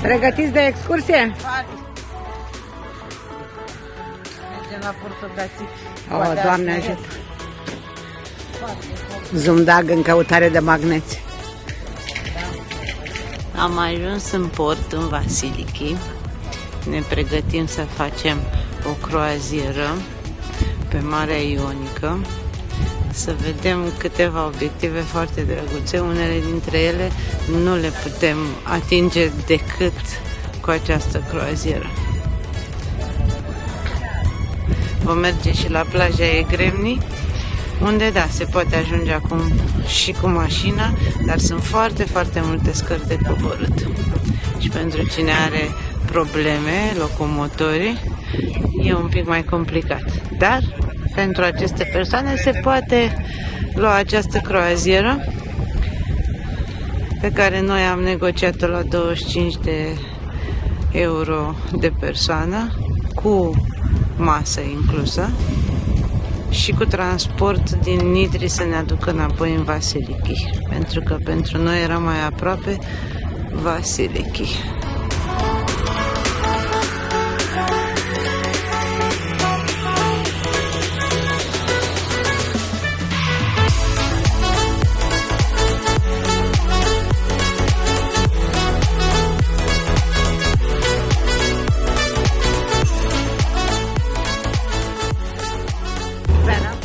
Pregătiți de excursie? Mergem la Portocațic. O, Doamne ajută! Zumdag în căutare de magneți. Am ajuns în port, în Vasiliki. Ne pregătim să facem o croazieră pe Marea Ionică. Să vedem câteva obiective foarte drăguțe. Unele dintre ele nu le putem atinge decât cu această croazieră. Vom merge și la plaja Egremni, unde, da, se poate ajunge acum și cu mașina, dar sunt foarte, foarte multe scări de coborât. Și pentru cine are probleme locomotorii, e un pic mai complicat. Dar, pentru aceste persoane se poate lua această croazieră, pe care noi am negociat-o la 25 de euro de persoană, cu masă inclusă și cu transport din Nitri să ne aducă înapoi în Vasiliki, pentru că pentru noi era mai aproape Vasiliki.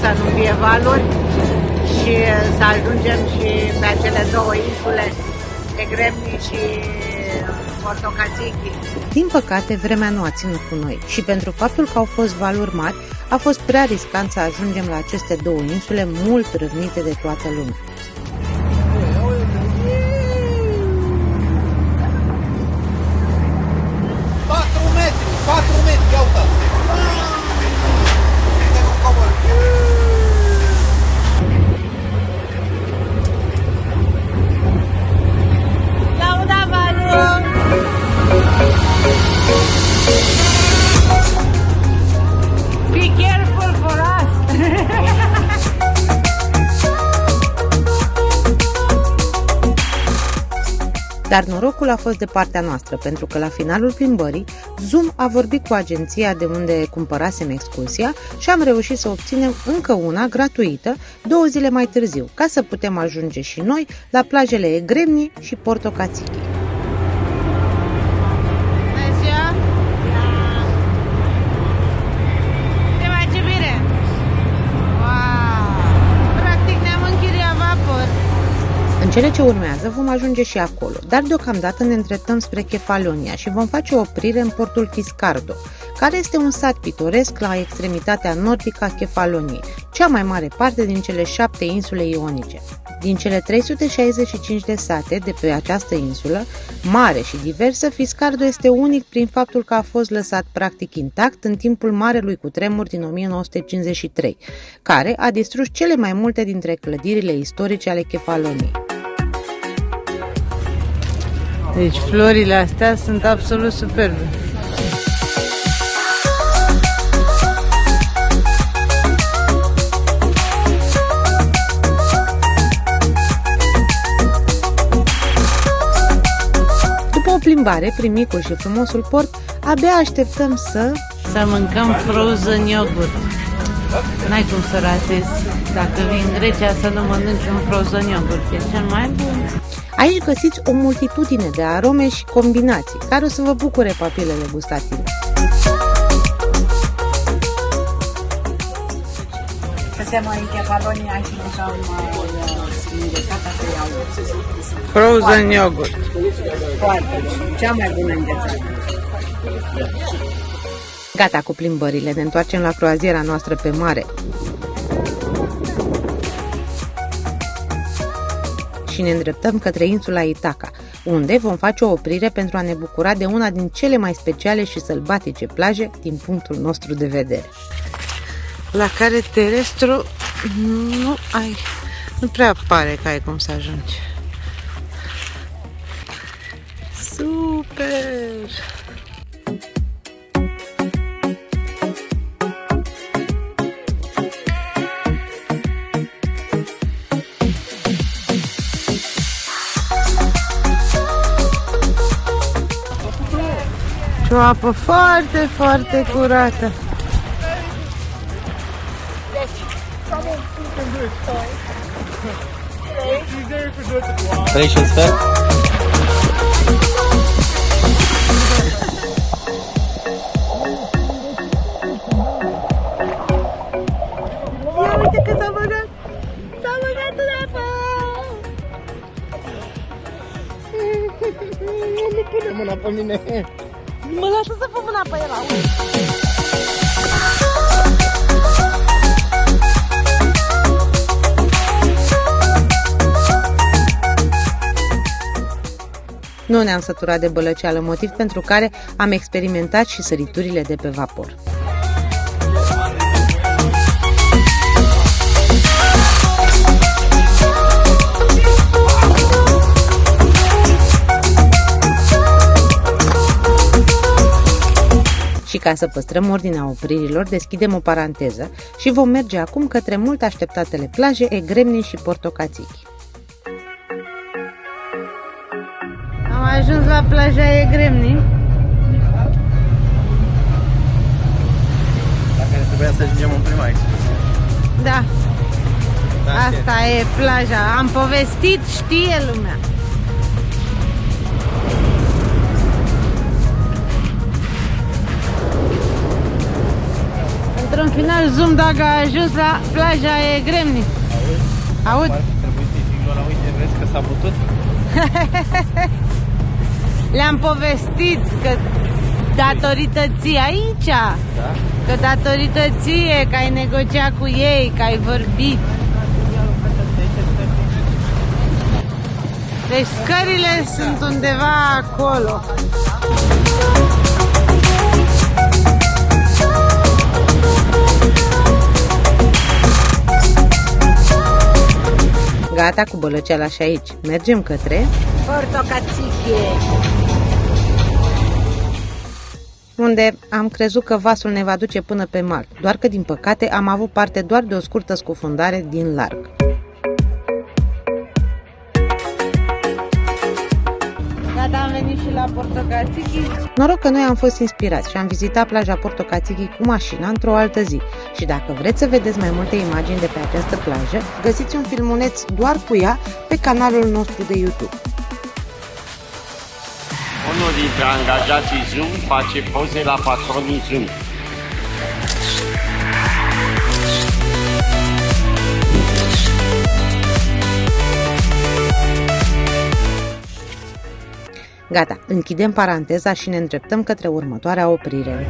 Să nu fie valuri și să ajungem și pe acele două insule, Egremni și Portocațichi. Din păcate, vremea nu a ținut cu noi și pentru faptul că au fost valuri mari, a fost prea riscant să ajungem la aceste două insule mult râvnite de toată lumea. Be careful for us! Dar norocul a fost de partea noastră, pentru că la finalul plimbării, Zoom a vorbit cu agenția de unde cumpărasem excursia și am reușit să obținem încă una gratuită 2 zile mai târziu, ca să putem ajunge și noi la plajele Egremni și Portocațichi. În cele ce urmează vom ajunge și acolo, dar deocamdată ne îndreptăm spre Kefalonia și vom face o oprire în portul Fiscardo, care este un sat pitoresc la extremitatea nordică a Kefaloniei, cea mai mare parte din cele 7 insule ionice. Din cele 365 de sate de pe această insulă, mare și diversă, Fiscardo este unic prin faptul că a fost lăsat practic intact în timpul marelui cutremur din 1953, care a distrus cele mai multe dintre clădirile istorice ale Kefaloniei. Deci florile astea sunt absolut superbe. După o plimbare prin micul și frumosul port, abia așteptăm să mâncăm frozen yogurt. N-ai cum să ratezi. Dacă vii în Grecia să nu mănânci un frozen yogurt, e cel mai bun. Aici găsiți o multitudine de arome și combinații care o să vă bucure papilele gustative. Suntem în Kefalonia și deja am înghețat, să iau Frozen yogurt. foarte, cea mai bună înghețată. Gata cu plimbările, ne întoarcem la croaziera noastră pe mare. Și ne îndreptăm către insula Itaca, unde vom face o oprire pentru a ne bucura de una din cele mai speciale și sălbatice plaje din punctul nostru de vedere. La care terestru nu prea pare că ai cum să ajungi. Super! Și o apă foarte, foarte curată. Trei și un sfert? Ia uite că s-a băgat! S-a băgat în apă! Nu pune mâna pe mine. Mă lasă să pun mâna pe el, auzi! Nu ne-am săturat de bălăceală, motiv pentru care am experimentat și săriturile de pe vapor. Și ca să păstrăm ordinea opririlor, deschidem o paranteză și vom merge acum către mult așteptatele plaje Egremni și Portocațichi. Am ajuns la plaja Egremni. La care trebuia să ajungem în prima excursie. Da, asta e plaja. Am povestit, știe lumea. Într-un final, zoom dacă a ajuns la plaja Egremni. Aud? Trebuie să-i zic lor, uite, vezi că s-a putut? Le-am povestit că datorită ție aici, Da? că datorită ție, că ai negociat cu ei, că ai vorbit. Deci scările sunt undeva acolo. Gata cu bălăceala și aici. Mergem către Portocațichi, unde am crezut că vasul ne va duce până pe mal, doar că din păcate am avut parte doar de o scurtă scufundare din larg. Gata, am venit și la Portocațichi. Noroc că noi am fost inspirați și am vizitat plaja Portocațichi cu mașina într-o altă zi. Și dacă vreți să vedeți mai multe imagini de pe această plajă, găsiți un filmuleț doar cu ea pe canalul nostru de YouTube. Unul dintre angajații Zoom face poze la patronii Zoom. Gata, închidem paranteza și ne îndreptăm către următoarea oprire.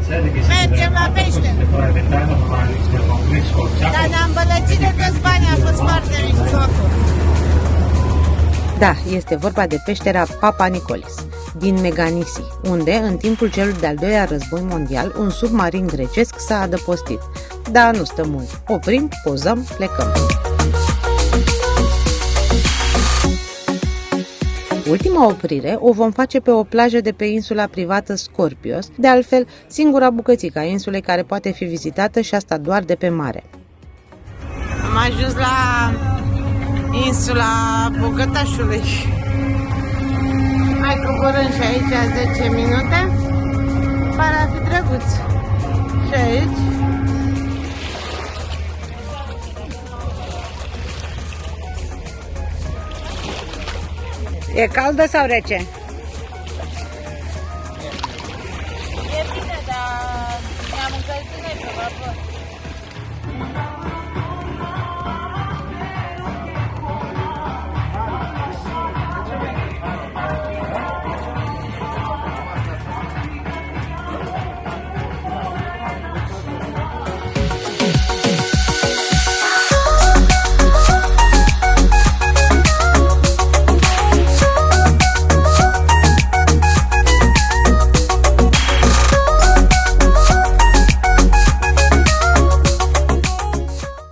mergem la pește. Dar ne-am bălăcit de toți banii, a fost foarte mișto. Da, este vorba de peștera Papa Nicolis, din Meganisi, unde, în timpul celui de-al doilea război mondial, un submarin grecesc s-a adăpostit. Dar nu stă mult. Oprim, pozăm, plecăm. Ultima oprire o vom face pe o plajă de pe insula privată Scorpios, de altfel singura bucățică a insulei care poate fi vizitată și asta doar de pe mare. Am ajuns la insula Bogătașului. Mai coborâm și aici 10 minute. Pare a fi drăguț. Și aici. E caldă sau rece? E bine, dar ne-am încălzit noi pe vapor.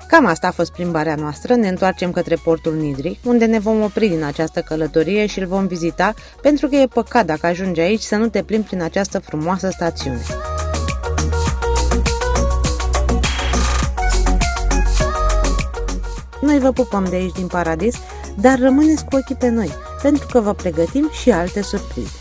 Cam asta a fost plimbarea noastră, ne întoarcem către portul Nidri, unde ne vom opri din această călătorie și îl vom vizita, pentru că e păcat dacă ajungi aici să nu te plimbi prin această frumoasă stațiune. Noi vă pupăm de aici din paradis, dar rămâneți cu ochii pe noi, pentru că vă pregătim și alte surprize.